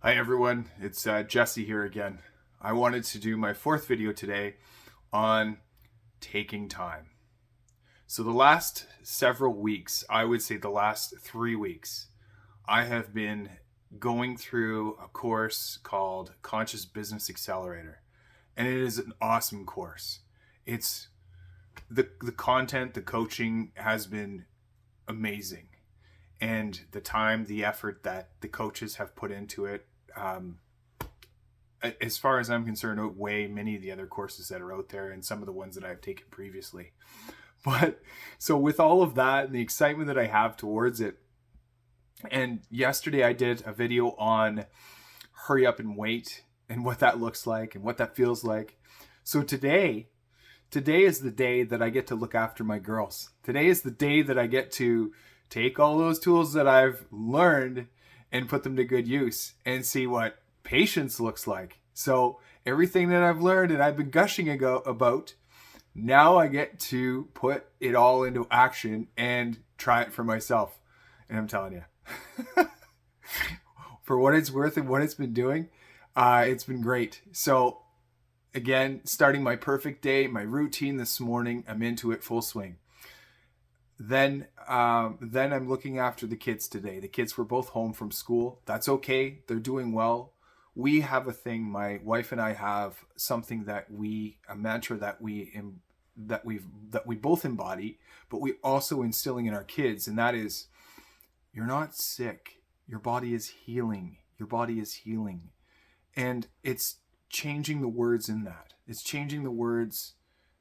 Hi everyone, it's Jesse here again. I wanted to do my fourth video today on taking time. So the last several weeks, I would say the last 3 weeks, I have been going through a course called Conscious Business Accelerator. And it is an awesome course. It's the content, the coaching has been amazing. And the time, the effort that the coaches have put into it, um, as far as I'm concerned, outweigh many of the other courses that are out there and some of the ones that I've taken previously. But so with all of that and the excitement that I have towards it, and yesterday I did a video on hurry up and wait and what that looks like and what that feels like. So today is the day that I get to look after my girls. Today is the day that I get to take all those tools that I've learned and put them to good use and see what patience looks like. So everything that I've learned and I've been gushing about, now I get to put it all into action and try it for myself. And I'm telling you, for what it's worth and what it's been doing, it's been great. So again, starting my perfect day, my routine this morning, I'm into it full swing. Then I'm looking after the kids today. The kids were both home from school. That's okay. They're doing well. We have a thing. My wife and I have something a mantra that we both embody, but we also instilling in our kids, and that is, you're not sick. Your body is healing. Your body is healing, and it's changing the words in that. It's changing the words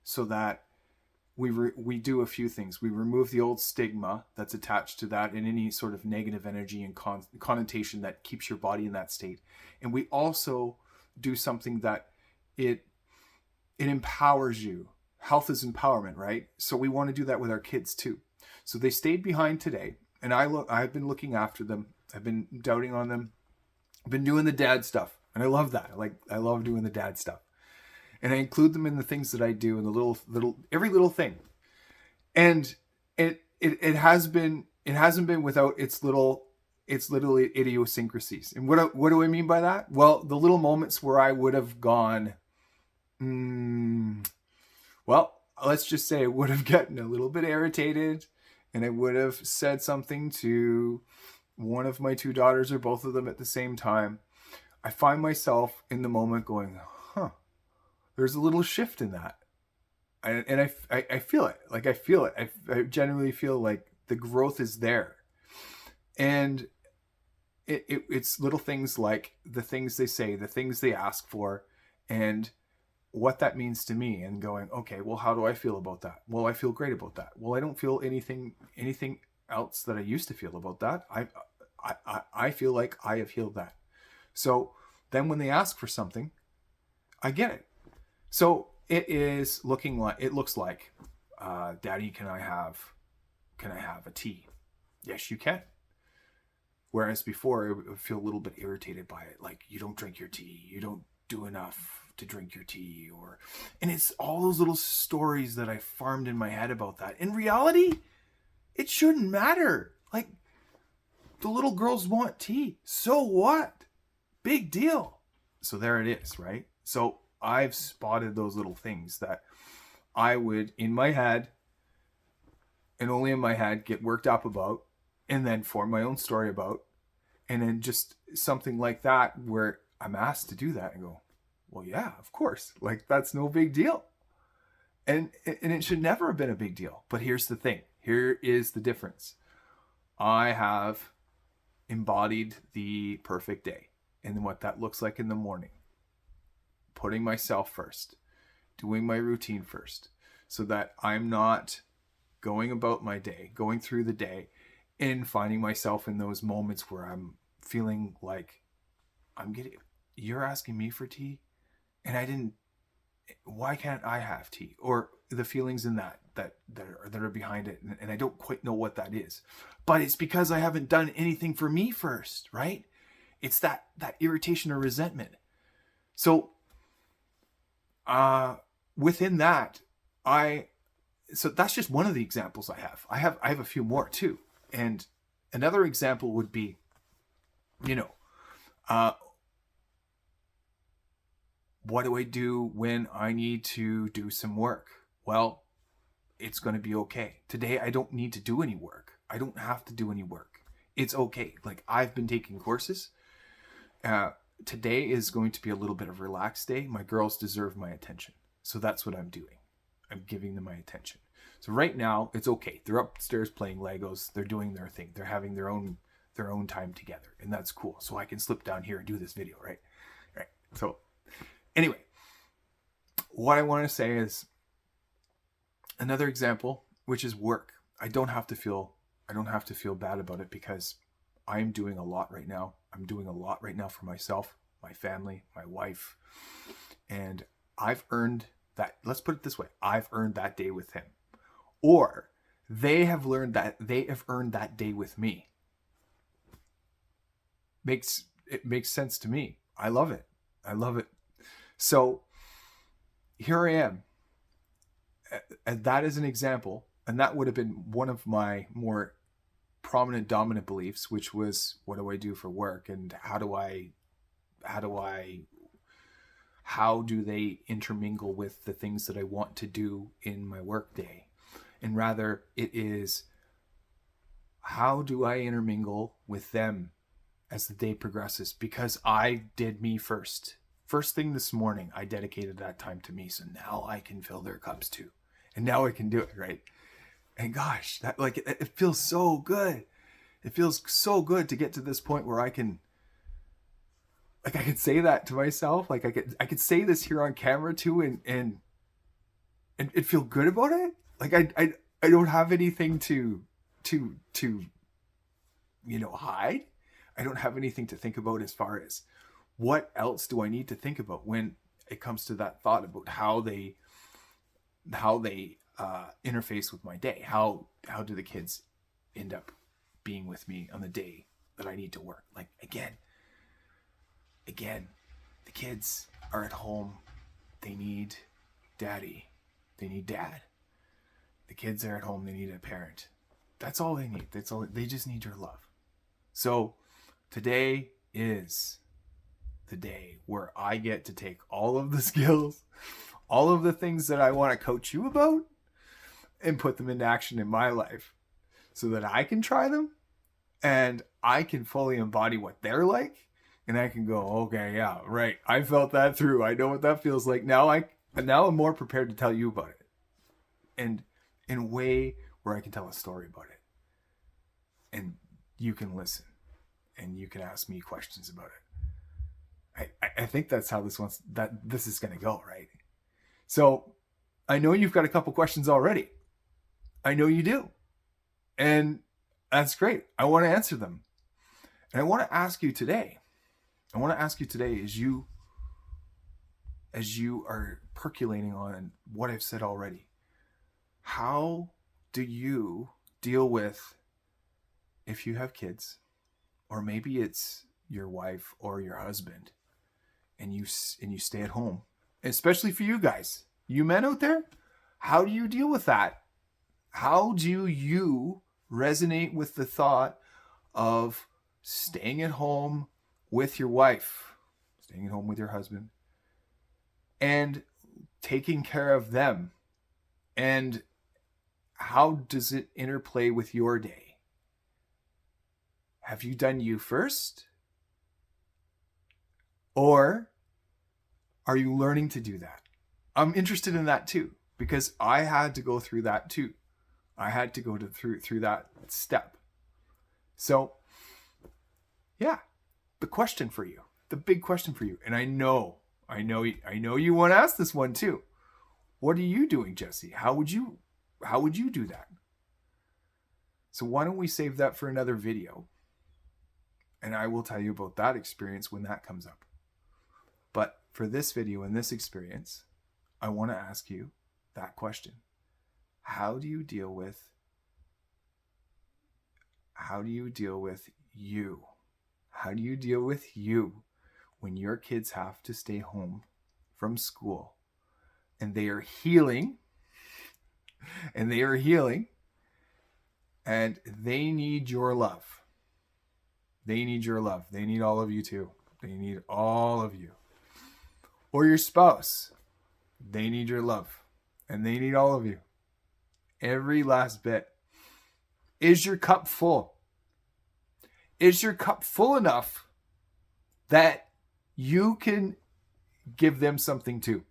so that we do a few things. We remove the old stigma that's attached to that and any sort of negative energy and connotation that keeps your body in that state. And we also do something that it empowers you. Health is empowerment, right? So we want to do that with our kids too. So they stayed behind today, and I've been looking after them. I've been doting on them. I've been doing the dad stuff, and I love that. I love doing the dad stuff. And I include them in the things that I do, and the every little thing. And it hasn't been without its little idiosyncrasies. And what do I mean by that? Well, the little moments where I would have gone, well, let's just say I would have gotten a little bit irritated, and I would have said something to one of my two daughters or both of them at the same time. I find myself in the moment going, there's a little shift in that. And I feel it. Like I feel it. I genuinely feel like the growth is there. And it's little things like the things they say, the things they ask for, and what that means to me, and going, okay, well, how do I feel about that? Well, I feel great about that. Well, I don't feel anything else that I used to feel about that. I feel like I have healed that. So then when they ask for something, I get it. So it looks like, Daddy, can I have a tea? Yes, you can. Whereas before, I would feel a little bit irritated by it. Like, you don't drink your tea. You don't do enough to drink your tea. And it's all those little stories that I farmed in my head about that. In reality, it shouldn't matter. Like, the little girls want tea. So what? Big deal. So there it is, right? So I've spotted those little things that I would, in my head, and only in my head, get worked up about, and then form my own story about, and then just something like that where I'm asked to do that and go, well, yeah, of course. Like, that's no big deal. And it should never have been a big deal. But here's the thing. Here is the difference. I have embodied the perfect day and what that looks like in the morning. Putting myself first, doing my routine first, so that I'm not going about my day, going through the day, and finding myself in those moments where I'm feeling like you're asking me for tea, and why can't I have tea? Or the feelings in that are behind it, and I don't quite know what that is. But it's because I haven't done anything for me first, right? It's that irritation or resentment. So within that, so that's just one of the examples I have. I have a few more too. And another example would be, what do I do when I need to do some work? Well, it's going to be okay. Today, I don't need to do any work. I don't have to do any work. It's okay. Like, I've been taking courses. Today is going to be a little bit of a relaxed day. My girls deserve my attention. So that's what I'm doing. I'm giving them my attention. So right now, it's okay. They're upstairs playing Legos. They're doing their thing. They're having their own time together. And that's cool. So I can slip down here and do this video, right? Right. So anyway, what I want to say is another example, which is work. I don't have to feel bad about it because I'm doing a lot right now. I'm doing a lot right now for myself, my family, my wife. And I've earned that. Let's put it this way. I've earned that day with him. Or they have earned that day with me. It makes sense to me. I love it. So here I am. And that is an example. And that would have been one of my more prominent dominant beliefs, which was, what do I do for work? And how do they intermingle with the things that I want to do in my work day? And rather it is, how do I intermingle with them as the day progresses? Because I did me first. First thing this morning, I dedicated that time to me. So now I can fill their cups too. And now I can do it, right? And gosh, that it feels so good. It feels so good to get to this point where I can say that to myself. Like I could say this here on camera too and feel good about it. Like I don't have anything to hide. I don't have anything to think about as far as what else do I need to think about when it comes to that thought about how they interface with my day. How do the kids end up being with me on the day that I need to work? Like again, the kids are at home. They need daddy. They need dad. The kids are at home. They need a parent. That's all they need. They just need your love. So today is the day where I get to take all of the skills, all of the things that I want to coach you about, and put them into action in my life so that I can try them and I can fully embody what they're like. And I can go, okay, yeah, right. I felt that through. I know what that feels like. Now I'm more prepared to tell you about it. And in a way where I can tell a story about it. And you can listen. And you can ask me questions about it. I think that's how this is going to go, right? So I know you've got a couple questions already. I know you do. And that's great. I want to answer them. And I want to ask you today, as you are percolating on what I've said already, how do you deal with, if you have kids, or maybe it's your wife or your husband, and you stay at home, especially for you guys, you men out there, how do you deal with that? How do you resonate with the thought of staying at home with your wife, staying at home with your husband, and taking care of them? And how does it interplay with your day? Have you done you first? Or are you learning to do that? I'm interested in that too, because I had to go through that too. I had to go through that step. So, yeah, the big question for you, and I know you want to ask this one too. What are you doing, Jesse? How would you do that? So why don't we save that for another video? And I will tell you about that experience when that comes up. But for this video and this experience, I want to ask you that question. How do you deal with you? How do you deal with you when your kids have to stay home from school and they are healing and they need your love? They need your love. They need all of you too. They need all of you. or your spouse, they need your love. And they need all of you. Every last bit. Is your cup full? Is your cup full enough that you can give them something too?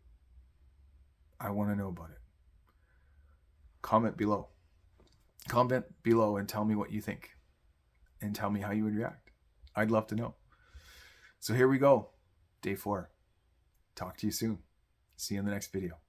I want to know about it. Comment below. Comment below and tell me what you think. And tell me how you would react. I'd love to know. So here we go. Day 4. Talk to you soon. See you in the next video.